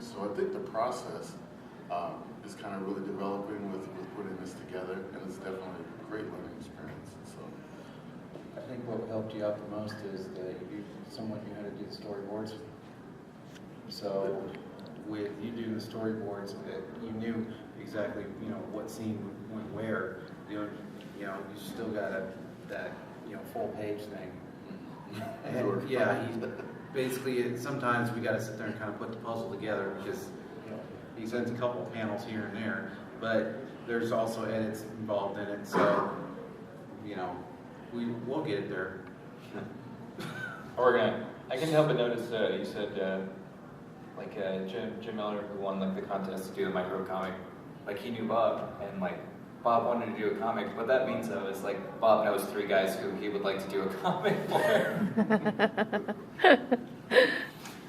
experience. So I think the process is kind of really developing with putting this together, and it's definitely a great learning experience. So I think what helped you out the most is that someone knew how to do the storyboards. So with you doing the storyboards, you knew exactly what scene went where. You still got that full page thing. And yeah, basically sometimes we got to sit there and kind of put the puzzle together because he sends a couple panels here and there, but there's also edits involved in it. So we'll get it there. I can't help but notice you said Jim Miller, who won the contest to do the micro comic, he knew Bob, and Bob wanted to do a comic. What that means though is Bob knows 3 guys who he would like to do a comic for.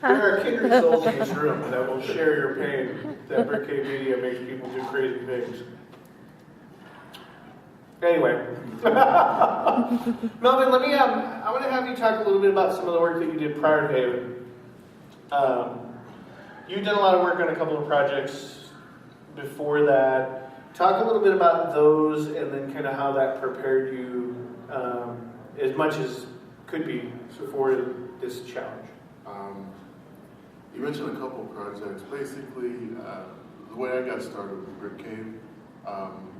There are kindred souls in this room that will share your pain that Brickade Media makes people do crazy things. Anyway, Melvin, I want to have you talk a little bit about some of the work that you did prior to Haven. You've done a lot of work on a couple of projects before that. Talk a little bit about those and then kind of how that prepared you as much as could be for this challenge. You mentioned a couple of projects. Basically, the way I got started with Brick Cave, me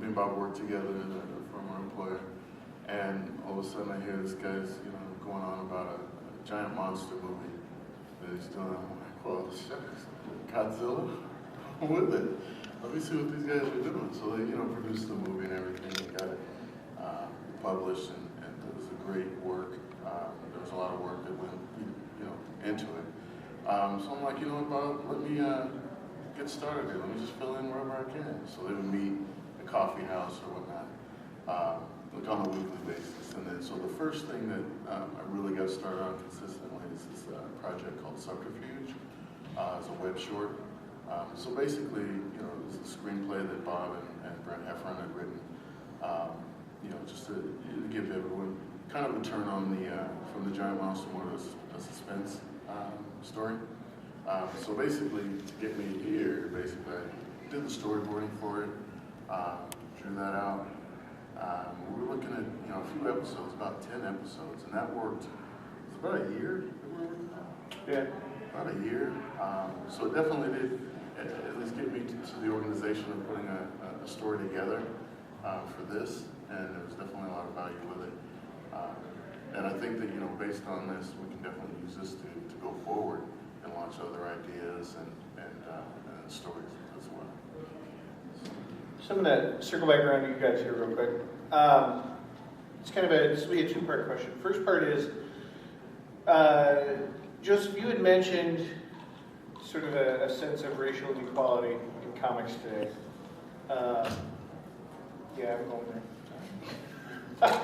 and Bob worked together as a former employer, and all of a sudden I hear this guy's going on about a giant monster movie that he's doing. I'm like, well, shucks, Godzilla? With it. Let me see what these guys are doing. So they, produced the movie and everything, and got it published, and it was a great work. There was a lot of work that went, into it. So I'm like, Bob, let me get started here. Let me just fill in wherever I can. So they would meet at a coffee house or whatnot, on a weekly basis. And then, so the first thing that I really got started on consistently is this project called Subterfuge. It's a web short. So basically, it was a screenplay that Bob and Brent Heffron had written, just to give everyone kind of a turn on from the giant monster more to a suspense story. So basically, to get me here, I did the storyboarding for it, drew that out. We were looking at a few episodes, about 10 episodes, and that worked. It was about a year. Yeah, about a year. So it definitely did at least get me to the organization of putting a story together for this, and there was definitely a lot of value with it. And I think that based on this, we can definitely use this to go forward and launch other ideas and stories as well. So I'm going to circle back around to you guys here real quick. It's kind of this will be a 2-part question. First part is, Joseph, you had mentioned sort of a sense of racial inequality in comics today. Yeah, I'm going there.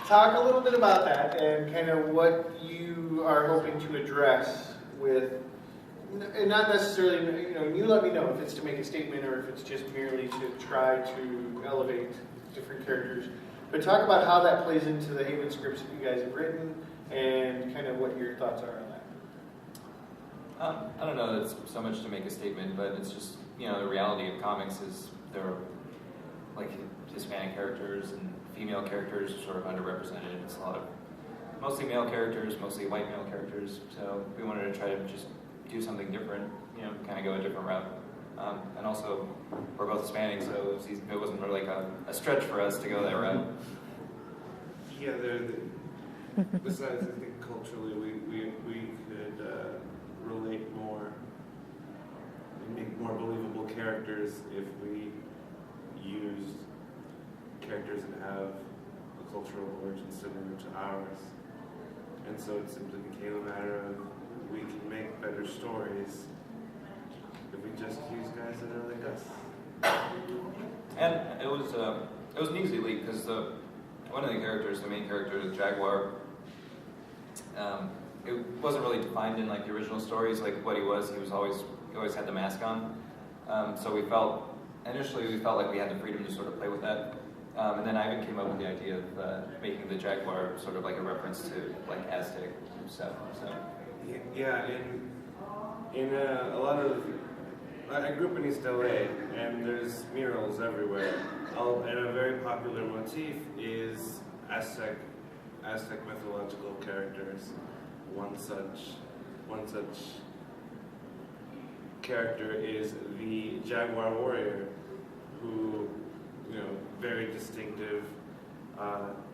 Talk a little bit about that and kind of what you are hoping to address with, and not necessarily, you let me know if it's to make a statement or if it's just merely to try to elevate different characters. But talk about how that plays into the Haven scripts that you guys have written and kind of what your thoughts are on that. I don't know that it's so much to make a statement, but it's just, the reality of comics is there are Hispanic characters and female characters are sort of underrepresented. It's a lot of mostly male characters, mostly white male characters. So we wanted to try to just do something different, kind of go a different route. And also, we're both Hispanic, so it wasn't really a stretch for us to go that route. Yeah, besides, I think culturally we could relate more and make more believable characters if we used characters that have a cultural origin similar to ours. And so it simply became a matter of we can make better stories if we just use guys that are like us. And it was an easy leap because one of the characters, the main character, the Jaguar, it wasn't really defined in the original stories what he was. He always had the mask on. So initially we felt like we had the freedom to sort of play with that. And then Ivan came up with the idea of making the Jaguar sort of like a reference to Aztec stuff. So Yeah, in a lot of I grew up in East LA, and there's murals everywhere. And a very popular motif is Aztec mythological characters. One such character is the Jaguar warrior, who, very distinctive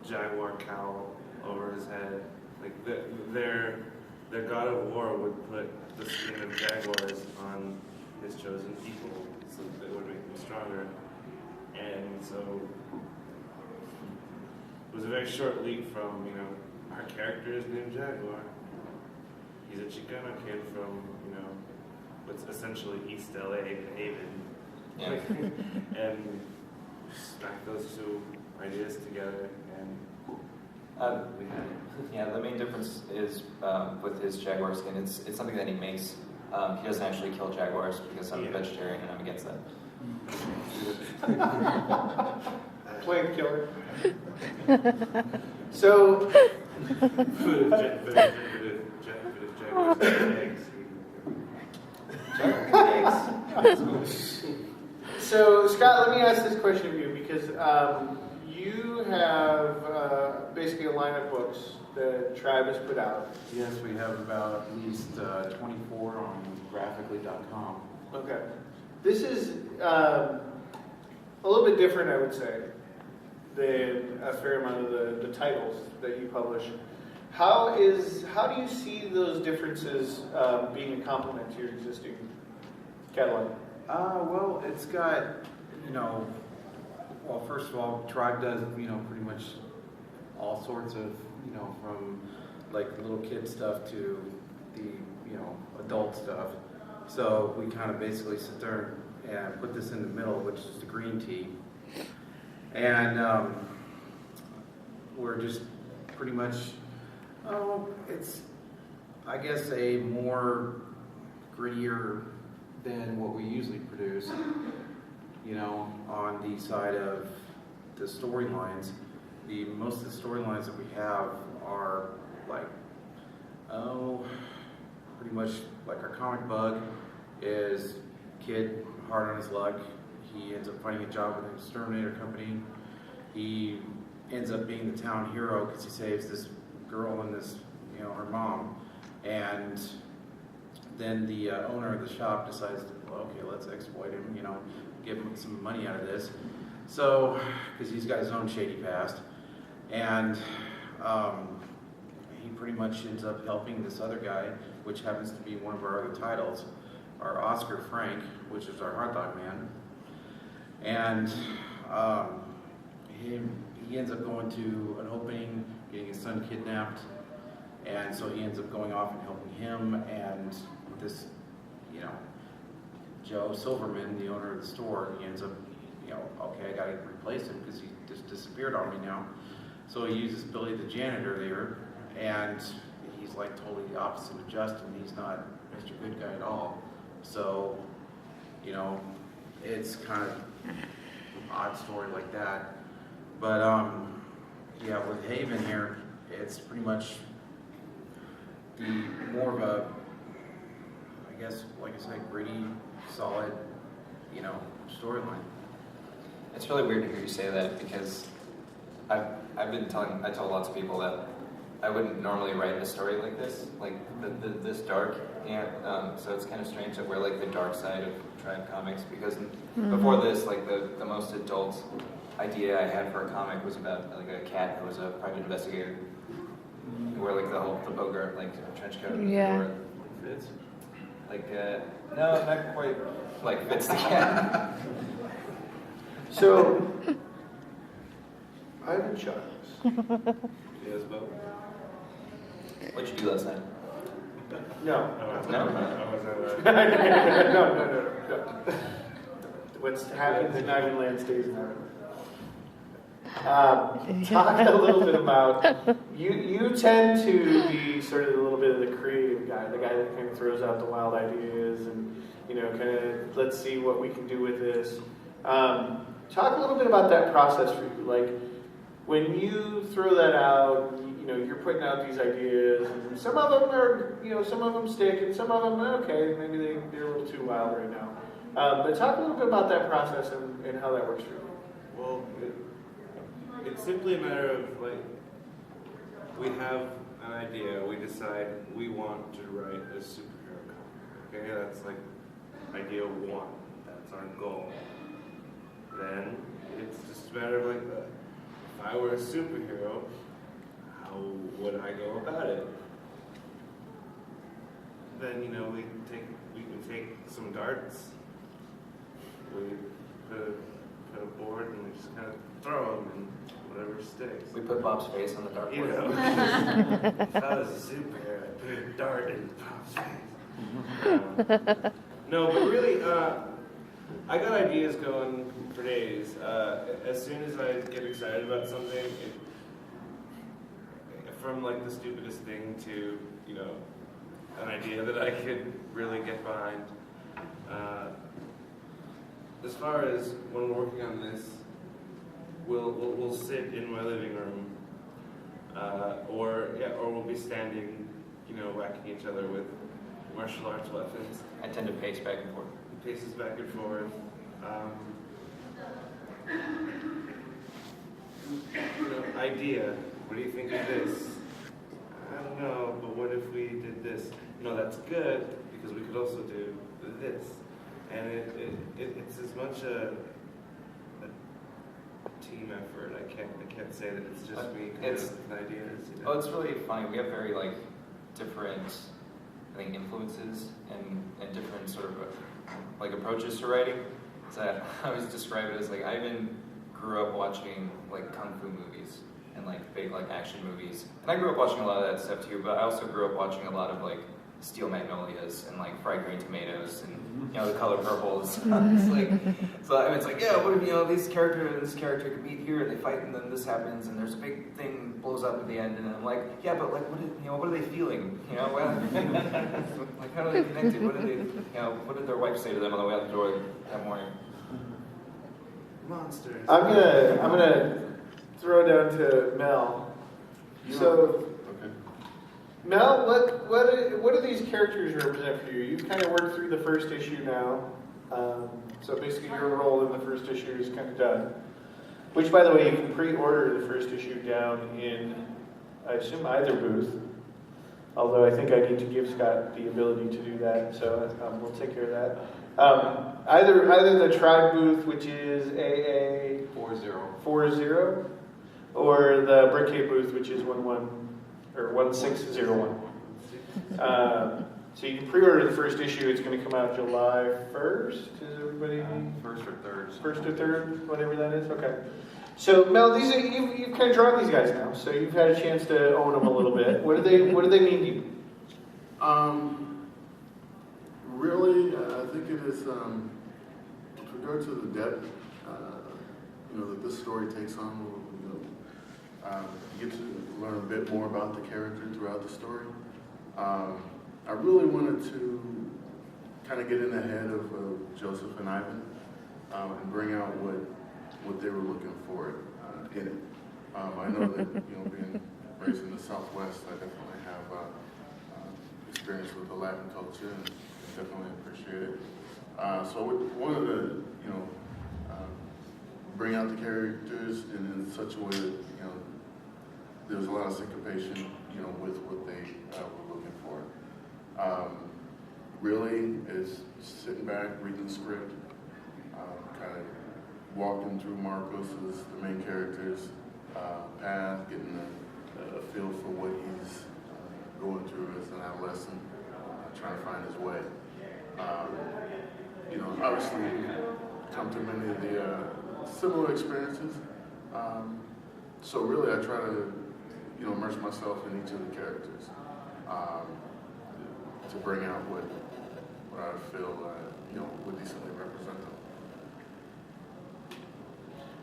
jaguar cowl over his head. Like their god of war would put the skin of jaguars on his chosen people so that it would make them stronger. And so it was a very short leap from, our character is named Jaguar. He's a Chicano kid from, what's essentially East LA, Haven. Yeah. And smack those two ideas together, and we had it. Yeah, the main difference is with his jaguar skin, it's something that he makes. He doesn't actually kill jaguars because I'm a vegetarian and I'm against that. Plant killer. So, Food of jaguars and eggs. so Scott, let me ask this question of you because you have basically a line of books that Tribe has put out. Yes, we have about at least 24 on graphically.com. Okay. This is a little bit different, I would say, than a fair amount of the titles that you publish. How do you see those differences being a complement to your existing catalog? Well, it's got, well, first of all, Tribe does, pretty much all sorts of, from like little kid stuff to the, adult stuff. So we kind of basically sit there and put this in the middle, which is the green tea. And we're just pretty much, it's, I guess, a more grittier than what we usually produce, on the side of the storylines. Most of the storylines that we have are like, pretty much like our comic bug is kid hard on his luck. He ends up finding a job with an exterminator company. He ends up being the town hero because he saves this girl and this, her mom. And then the owner of the shop decides, okay, let's exploit him, give him some money out of this. So, because he's got his own shady past. And he pretty much ends up helping this other guy, which happens to be one of our other titles, our Oscar Frank, which is our hot dog man. And he ends up going to an opening, getting his son kidnapped, and so he ends up going off and helping him, and this, Joe Silverman, the owner of the store, he ends up, okay, I gotta replace him because he just disappeared on me now. So he uses Billy the janitor there, and he's like totally the opposite of Justin. He's not Mr. Good Guy at all. So, it's kind of an odd story like that. But yeah, with Haven here, it's pretty much the more of a, I guess, like I said, gritty, solid, storyline. It's really weird to hear you say that because I tell lots of people that I wouldn't normally write a story like this, like this dark. So it's kind of strange that we're like the dark side of Tribe Comics because before this, like the most adult idea I had for a comic was about like a cat who was a private investigator. Who wore like the Bogart like trench coat. Yeah. Fits. Like no, not quite like fits the cat. So, Ivan Chucks. Yes, Bo? What'd you do last night? No. No? I was at No. What's happens in Ivan Land stays in Ivan. Talk a little bit about, you tend to be sort of a little bit of the creative guy, the guy that kind of throws out the wild ideas and, kind of, let's see what we can do with this. Talk a little bit about that process for you. Like, when you throw that out, you're putting out these ideas, and some of them are, some of them stick, and some of them, okay, maybe they're a little too wild right now. But talk a little bit about that process and how that works for you. Well, it's simply a matter of like, we have an idea, we decide we want to write a superhero comic. Okay, that's like idea one. That's our goal. Then it's just a matter of like, if I were a superhero, how would I go about it? Then we can take some darts. We put a board and we just kind of throw them and whatever sticks. We put Bob's face on the dartboard. You know, if I was a superhero, I'd put a dart in Bob's face. No, but really, I got ideas going for days. As soon as I get excited about something, from like the stupidest thing to an idea that I could really get behind. As far as when we're working on this, we'll sit in my living room, or we'll be standing, whacking each other with martial arts weapons. I tend to pace back and forth. Paces back and forth. Idea. What do you think of this? I don't know, but what if we did this? No, that's good because we could also do this. And it's as much a team effort. I can't say that it's just me kind of with ideas. Oh, it's really funny. We have very different, I think, influences and different sort of approaches to writing. So I always describe it as I even grew up watching kung fu movies and big action movies. And I grew up watching a lot of that stuff too. But I also grew up watching a lot of Steel Magnolias and fried green tomatoes and the color purple. So it's what if this character and this character could meet here and they fight and then this happens and there's a big thing blows up at the end and I'm but what are they feeling? How do they connect it? What did their wife say to them on the way out the door that morning? Monsters. I'm gonna throw down to Mel. So, Mel, what do these characters represent for you? You've kind of worked through the first issue now. So basically your role in the first issue is kind of done. Which, by the way, you can pre-order the first issue down in, I assume, either booth. Although I think I need to give Scott the ability to do that, so we'll take care of that. Either the Tribe booth, which is AA 40, or the Brickade booth, which is 1601. So you can pre-order the first issue. It's going to come out July 1st. Is everybody? First or third. First or third, whatever that is. Okay. So Mel, you've kind of drawn these guys now, so you've had a chance to own them a little bit. What do they mean to you? Really, I think it is with regard to the depth, that this story takes on. You get to learn a bit more about the character throughout the story. I really wanted to kind of get in the head of Joseph and Ivan and bring out what they were looking for in it. I know that being raised in the Southwest, I definitely have experience with the Latin culture and definitely appreciate it. So we wanted to bring out the characters in such a way that there's a lot of syncopation with what they were looking for. Really is sitting back, reading the script, kind of walking through Marcos, the main character's path, getting a feel for what he's going through as an adolescent, trying to find his way. Obviously, come to many of the similar experiences. So really, I try to, immerse myself in each of the characters to bring out what I feel, would decently represent them.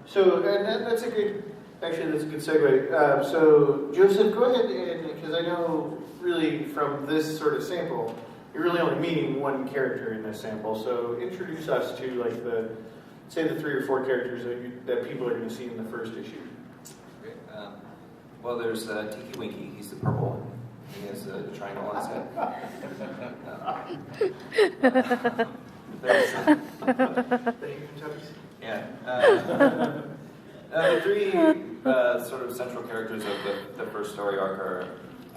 So, and that's a good segue. So, Joseph, go ahead and, because I know really from this sort of sample, you're really only meeting one character in this sample. So, introduce us to the 3 or 4 characters that people are going to see in the first issue. Okay. Well, there's Tiki Winky. He's the purple one. He has a triangle on his head. There's, Thank you, Kentucky. yeah. The three sort of central characters of the first story arc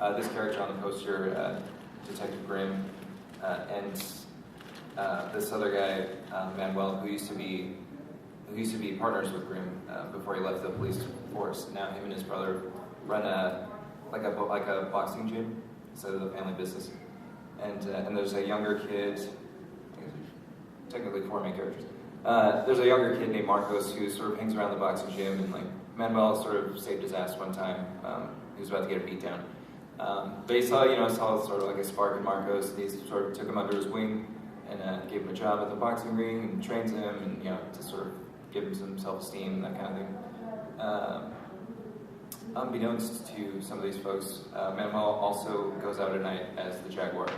are this character on the poster, Detective Grimm, and this other guy, Manuel, who used to be partners with Grimm before he left the police force. Now him and his brother run a boxing gym instead of the family business. And there's a younger kid, technically four main characters. There's a younger kid named Marcos who sort of hangs around the boxing gym, and like Manuel sort of saved his ass one time. He was about to get a beat down. But he saw sort of like a spark in Marcos, and he sort of took him under his wing and gave him a job at the boxing ring and trains him, and to sort of give him some self-esteem and that kind of thing. Unbeknownst to some of these folks, Manuel also goes out at night as the Jaguar.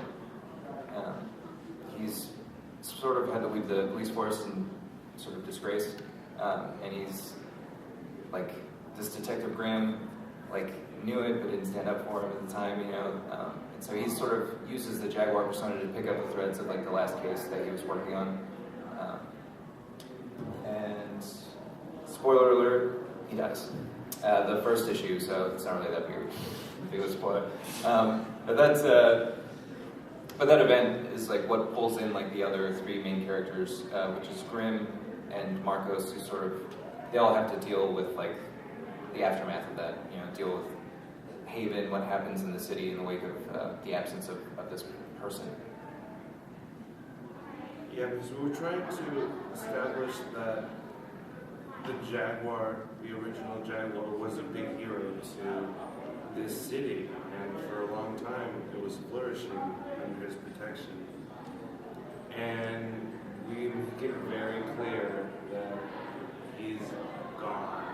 He's sort of had to leave the police force in sort of disgrace, and he's like this Detective Graham, like knew it but didn't stand up for him at the time, and so he sort of uses the Jaguar persona to pick up the threads of like the last case that he was working on. And spoiler alert, he dies. The first issue, so it's not really that big of a spoiler. But that event is like what pulls in like the other three main characters, which is Grimm and Marcos, who they all have to deal with like the aftermath of that. Deal with Haven, what happens in the city in the wake of the absence of this person. Yeah, because we were trying to establish that the Jaguar, the original Jaguar, was a big hero to this city, and for a long time it was flourishing under his protection. And we make it very clear that he's gone,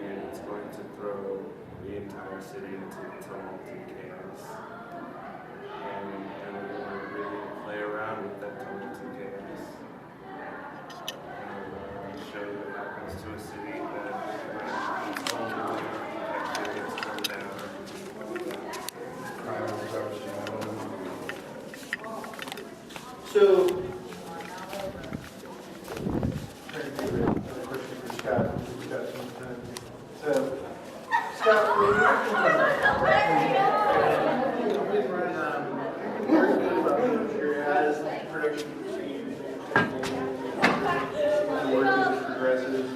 and it's going to throw the entire city into tumult and chaos. And we're going to really play around with that tumult and chaos. And show what happens to a city that it's only architecture gets torn down. So, another question for Scott. We've got some time. So, Scott, when you're as production proceeds, the work as it progresses.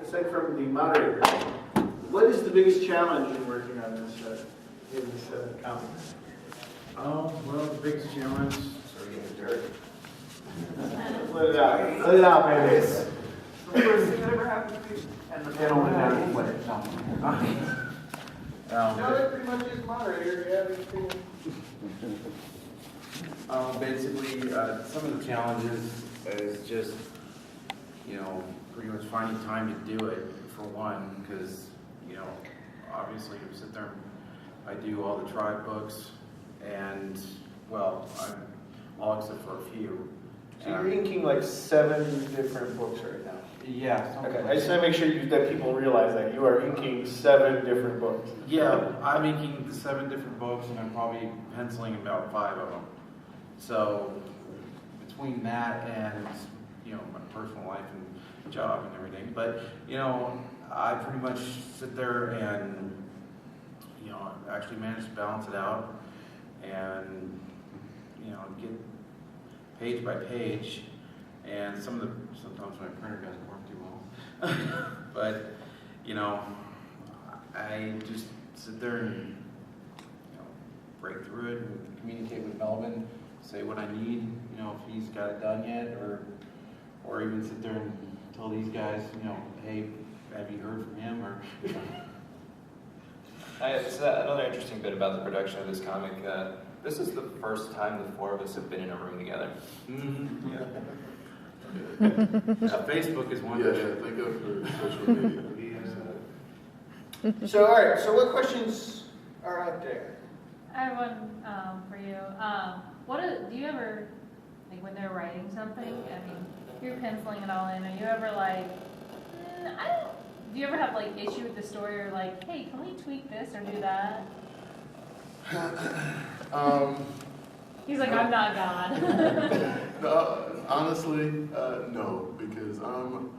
Aside from the moderator, what is the biggest challenge in working on this comic? Oh, well, the biggest challenge. Let it out. Let it out, man. The worst thing that ever happened to me. And the panel went down and played. No, that pretty much is moderator. Yeah, anything. Basically, some of the challenges is just, pretty much finding time to do it, for one, because, obviously you sit there, I do all the tribe books, and, well, all except for a few. So you're inking like 7 different books right now. Yeah. Okay, I just want to make sure that people realize that you are inking 7 different books. Yeah, I'm inking 7 different books, and I'm probably penciling about 5 of them. So between that and my personal life and job and everything, but I pretty much sit there and actually manage to balance it out and get page by page. And sometimes my printer doesn't work too well, but I just sit there and break through it and communicate with Melvin, say what I need, if he's got it done yet, or even sit there and tell these guys, hey, have you heard from him, or It's another interesting bit about the production of this comic. This is the first time the 4 of us have been in a room together. Mm-hmm. Facebook is one. Yeah, think of for social media. So, all right. So, what questions are out there? I have one for you. Do you ever, like when they're writing something, I mean, you're penciling it all in, are you ever like, do you ever have like issue with the story or like, hey, can we tweak this or do that? He's like, I'm not God. No, honestly, no, because I'm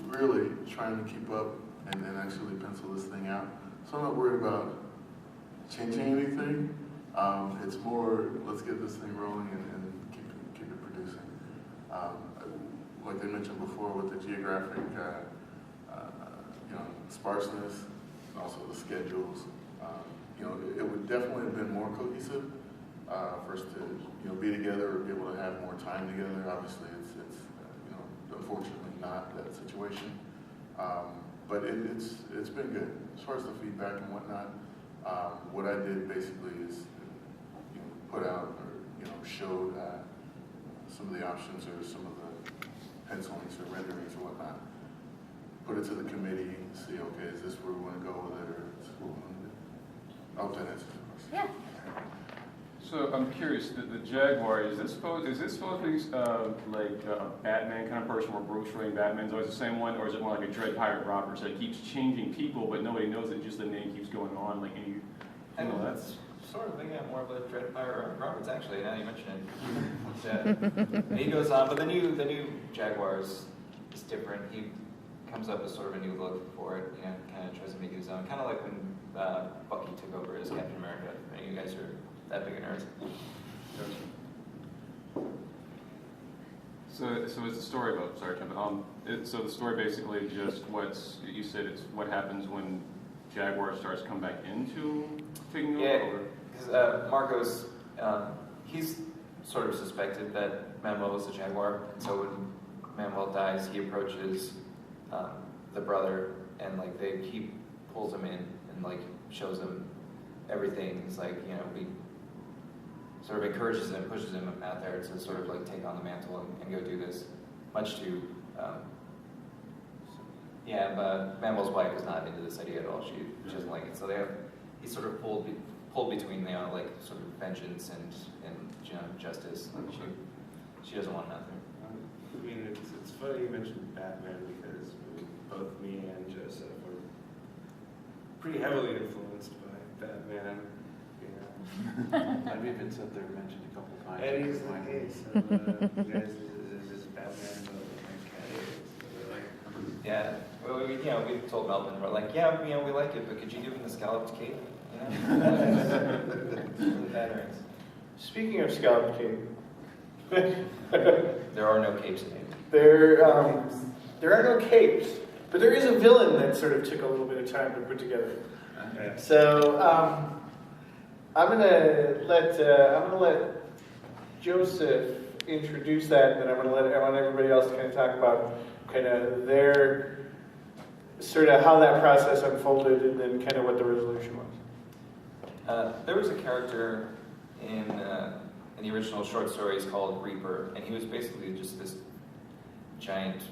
really trying to keep up and actually pencil this thing out. So I'm not worried about changing anything. It's more, let's get this thing rolling and keep it producing. Like they mentioned before with the geographic, sparseness, and also the schedules. It would definitely have been more cohesive for us to, be together or be able to have more time together. Obviously, it's unfortunately not that situation. But it's been good as far as the feedback and whatnot. What I did basically is put out or showed some of the options or some of the pencilings or renderings or whatnot. Put it to the committee, see, okay, is this where we want to go with it, or is this what we want to do? I hope that answers the question. Yeah. So I'm curious, the Jaguar, is this supposed to be like a Batman kind of person where Bruce Wayne Batman's always the same one, or is it more like a Dread Pirate Robert, so it keeps changing people, but nobody knows it, just the name keeps going on, like any, That's sort of thinking more of a Dread Pirate Roberts, actually, now you mention it. And he goes on, but the new Jaguar is different. He comes up with sort of a new look for it, kind of tries to make it his own, kind of like when Bucky took over as Captain America. You guys are that big of nerds. So it's the story about, sorry, Tim, so the story basically just you said it's what happens when Jaguar starts to come back into taking over? Yeah, because Marco's, he's sort of suspected that Manuel was the Jaguar, and so when Manuel dies, he approaches the brother, and he pulls him in and shows him everything. He's like, we sort of encourages him, pushes him out there to sort of take on the mantle and go do this, much to, but Manuel's wife is not into this idea at all. She doesn't like it. So he's sort of pulled between, sort of vengeance and justice. She doesn't want nothing. I mean, it's funny you mentioned Batman because both me and Joseph were pretty heavily influenced by Batman. I've even sat there and mentioned a couple times. Eddie's like, hey, so you guys, is this Batman Yeah, well, we told Melvin, we're like, we like it, but could you give him the scalloped cape? Batterings. Speaking of scalloped cape, There are no capes in it. there are no capes, but there is a villain that sort of took a little bit of time to put together. Yeah. So I'm gonna let Joseph introduce that, and then I want everybody else to kind of talk about kind of their sort of how that process unfolded, and then kind of what the resolution was. There was a character in the original short stories called Reaper, and he was basically just this giant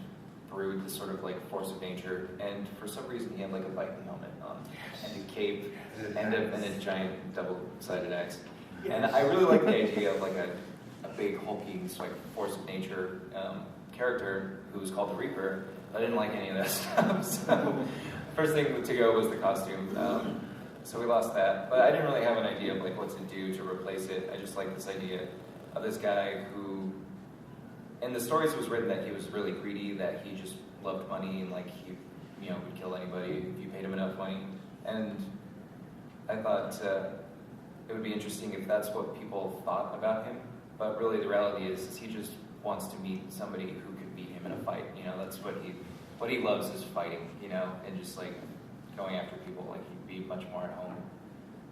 brute, this sort of force of nature, and for some reason he had a Viking helmet on, and a cape, and a giant double-sided axe. And I really like the idea of a big hulking force of nature character who was called the Reaper. I didn't like any of that stuff, so first thing to go was the costume. So we lost that, but I didn't really have an idea of what to do to replace it. I just liked this idea of this guy who, in the stories it was written that he was really greedy, that he just loved money, and he would kill anybody if you paid him enough money. And I thought it would be interesting if that's what people thought about him, but really the reality is he just wants to meet somebody who could beat him in a fight. That's what he loves is fighting, and just going after people. He'd be much more at home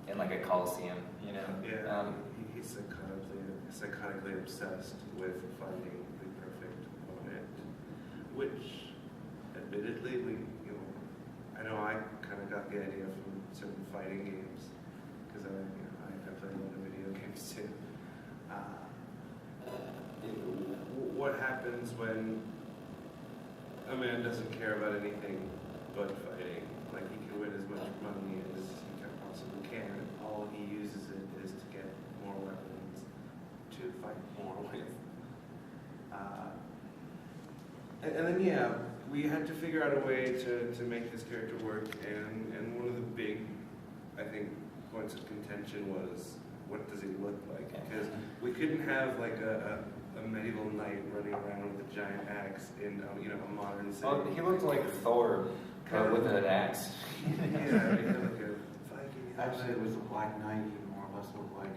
in a coliseum, Yeah, he's psychotically obsessed with finding the perfect opponent, which, admittedly, I know I kind of got the idea from certain fighting games, because I play a lot of video games too. What happens when a man doesn't care about anything but fighting? He can win as much money as he possibly can. All he uses it is to get more weapons to fight more with. And then we had to figure out a way to make this character work. And one of the big, I think, points actually looked like, because we couldn't have like a medieval knight running around with a giant axe in a modern city. Well, he looked like Thor, but with an axe. Yeah, he had like a Viking. Actually, it was a Black Knight, he more or less looked like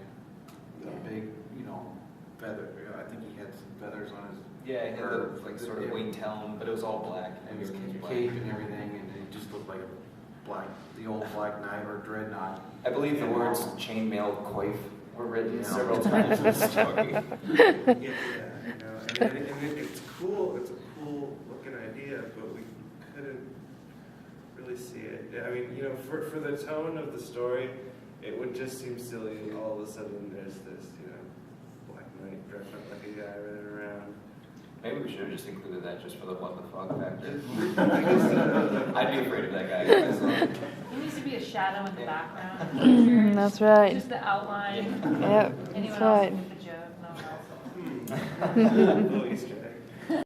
a big, feather. I think he had some feathers on his. Yeah, he had the, like sort of winged helm, but it was all black. And his Black. cape and everything, and it just looked like the old Black Knight or Dreadnought. I believe the And, words chainmail coif were written Yeah. several times in the story. And it's cool. It's a cool looking idea, but we couldn't really see it. I mean, for the tone of the story, it would just seem silly. All of a sudden, there's this, Black Knight dressed up like a guy running around. Maybe we should have just included that just for the what the fuck factor. I guess, I'd be afraid of that guy myself. He needs to be a shadow in the background. That's right. Just the outline. Yep, Anyone that's else right. can get the joke, no one else. little Easter egg.